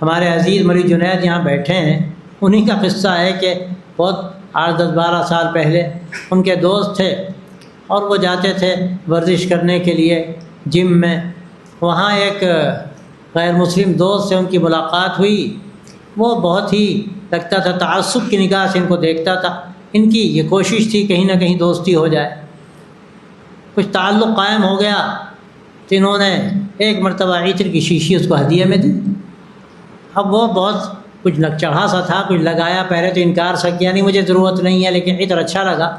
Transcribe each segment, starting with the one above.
ہمارے عزیز مولوی جنید یہاں بیٹھے ہیں، انہی کا قصہ ہے کہ بہت 8-10-12 سال پہلے ان کے دوست تھے اور وہ جاتے تھے ورزش کرنے کے لیے جم میں. وہاں ایک غیر مسلم دوست سے ان کی ملاقات ہوئی. وہ بہت ہی لگتا تھا تعصب کی نگاہ سے ان کو دیکھتا تھا. ان کی یہ کوشش تھی کہیں نہ کہیں دوستی ہو جائے، کچھ تعلق قائم ہو گیا تو انہوں نے ایک مرتبہ عطر کی شیشی اس کو ہدیے میں دی. اب وہ بہت کچھ چڑھا سا تھا، کچھ لگایا، پہلے تو انکار سا کیا نہیں مجھے ضرورت نہیں ہے، لیکن عطر اچھا لگا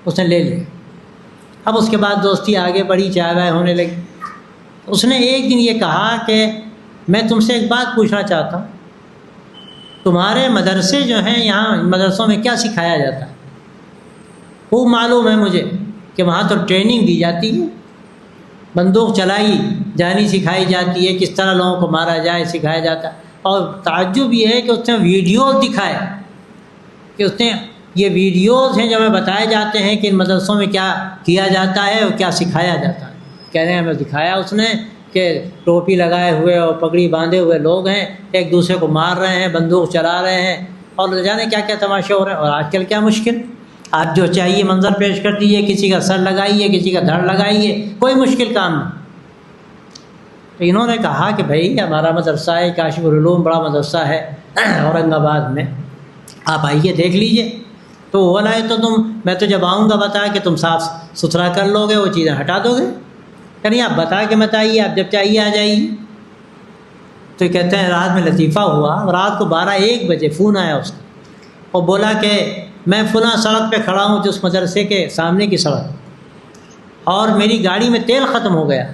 اس نے لے لیا. اب اس کے بعد دوستی آگے بڑھی، چائے وائے ہونے لگی. اس نے ایک دن یہ کہا کہ میں تم سے ایک بات پوچھنا چاہتا ہوں، تمہارے مدرسے جو ہیں یہاں مدرسوں میں کیا سکھایا جاتا ہے؟ خوب معلوم ہے مجھے کہ وہاں تو ٹریننگ دی جاتی ہے، بندوق چلائی جانی سکھائی جاتی ہے، کس طرح لوگوں کو مارا جائے سکھایا جاتا ہے. اور تعجب یہ ہے کہ اس نے ویڈیوز دکھائے کہ اس نے یہ ویڈیوز ہیں جو ہمیں بتائے جاتے ہیں کہ ان مدرسوں میں کیا کیا جاتا ہے اور کیا سکھایا جاتا ہے. کہہ رہے ہیں ہمیں دکھایا اس نے کہ ٹوپی لگائے ہوئے اور پگڑی باندھے ہوئے لوگ ہیں، ایک دوسرے کو مار رہے ہیں، بندوق چلا رہے ہیں اور نہ جانے کیا کیا تماشے ہو رہے ہیں. اور آج کل کیا مشکل، آپ جو چاہیے منظر پیش کر دیجیے، کسی کا سر لگائیے، کسی کا دھڑ لگائیے، کوئی مشکل کام نہیں. تو انہوں نے کہا کہ بھائی ہمارا مدرسہ ہے کاشف العلوم، بڑا مدرسہ ہے اورنگ آباد میں، آپ آئیے دیکھ لیجئے. تو وہ لائے تو میں تو جب آؤں گا بتا کہ تم صاف ستھرا کر لو گے، وہ چیزیں ہٹا دو گے. کہ نہیں آپ بتا کے مت آئیے، آپ جب چاہیے آ جائیے. تو یہ کہتے ہیں رات میں لطیفہ ہوا، رات کو 12-1 بجے فون آیا اس کا، اور بولا کہ میں فلاں سڑک پہ کھڑا ہوں جو اس مدرسے کے سامنے کی سڑک، اور میری گاڑی میں تیل ختم ہو گیا،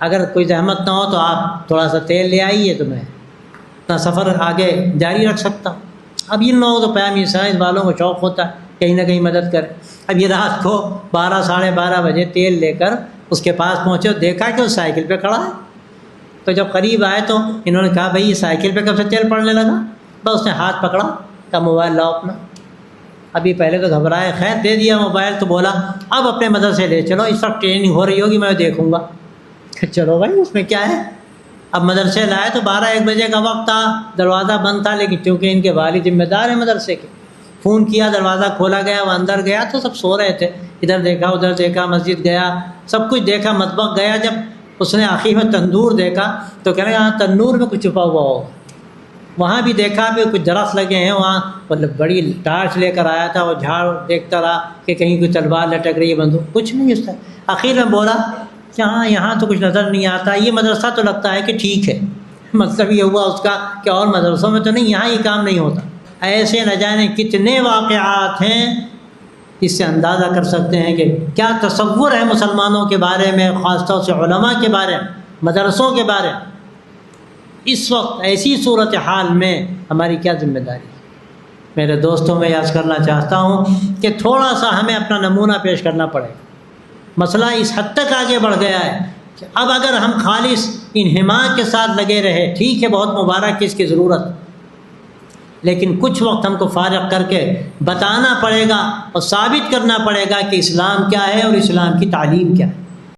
اگر کوئی زحمت نہ ہو تو آپ تھوڑا سا تیل لے آئیے تو میں اپنا سفر آگے جاری رکھ سکتا ہوں. اب ان لوگوں تو پیامی سائنس والوں کو شوق ہوتا ہے کہیں نہ کہیں مدد کرے. اب یہ رات کو 12-12:30 بجے تیل لے کر اس کے پاس پہنچے اور دیکھا کہ وہ سائیکل پہ کھڑا ہے. تو جب قریب آئے تو انہوں نے کہا بھائی یہ سائیکل پہ کب سے تیل پڑنے لگا؟ بس اس نے ہاتھ پکڑا، کہا موبائل لاؤ اپنا. ابھی پہلے تو گھبرائے، خیر دے دیا موبائل. تو بولا اب اپنے مدرسے لے چلو، اس وقت ٹریننگ ہو رہی ہوگی میں دیکھوں گا. چلو بھائی اس میں کیا ہے. اب مدرسے لائے تو 12-1 بجے کا وقت تھا، دروازہ بند تھا، لیکن چونکہ ان کے والد ذمہ دار ہیں مدرسے کے، فون کیا، دروازہ کھولا گیا، وہ اندر گیا تو سب سو رہے تھے. ادھر دیکھا ادھر دیکھا، مسجد گیا، سب کچھ دیکھا، مطبخ گیا. جب اس نے آخر میں تندور دیکھا تو کہنے لگا ہاں تنور میں کچھ چھپا ہوا ہو. وہاں بھی دیکھا بھی کچھ درخت لگے ہیں، وہاں مطلب بڑی ٹارچ لے کر آیا تھا، وہ جھاڑ دیکھتا رہا کہ کہیں کوئی تلوار لٹک رہی ہے، بندوق کچھ نہیں اس طرح. آخر میں بولا کہ ہاں یہاں تو کچھ نظر نہیں آتا، یہ مدرسہ تو لگتا ہے کہ ٹھیک ہے. مطلب یہ ہوا اس کا کہ اور مدرسوں میں تو نہیں، یہاں یہ کام نہیں ہوتا. ایسے نہ جانے کتنے واقعات ہیں اس سے اندازہ کر سکتے ہیں کہ کیا تصور ہے مسلمانوں کے بارے میں، خاص طور سے علماء کے بارے میں، مدرسوں کے بارے میں. اس وقت ایسی صورتحال میں ہماری کیا ذمہ داری ہے؟ میرے دوستوں میں یاد کرنا چاہتا ہوں کہ تھوڑا سا ہمیں اپنا نمونہ پیش کرنا پڑے گا. مسئلہ اس حد تک آگے بڑھ گیا ہے کہ اب اگر ہم خالص انہماک کے ساتھ لگے رہے، ٹھیک ہے بہت مبارک کی اس کی ضرورت، لیکن کچھ وقت ہم کو فارغ کر کے بتانا پڑے گا اور ثابت کرنا پڑے گا کہ اسلام کیا ہے اور اسلام کی تعلیم کیا ہے.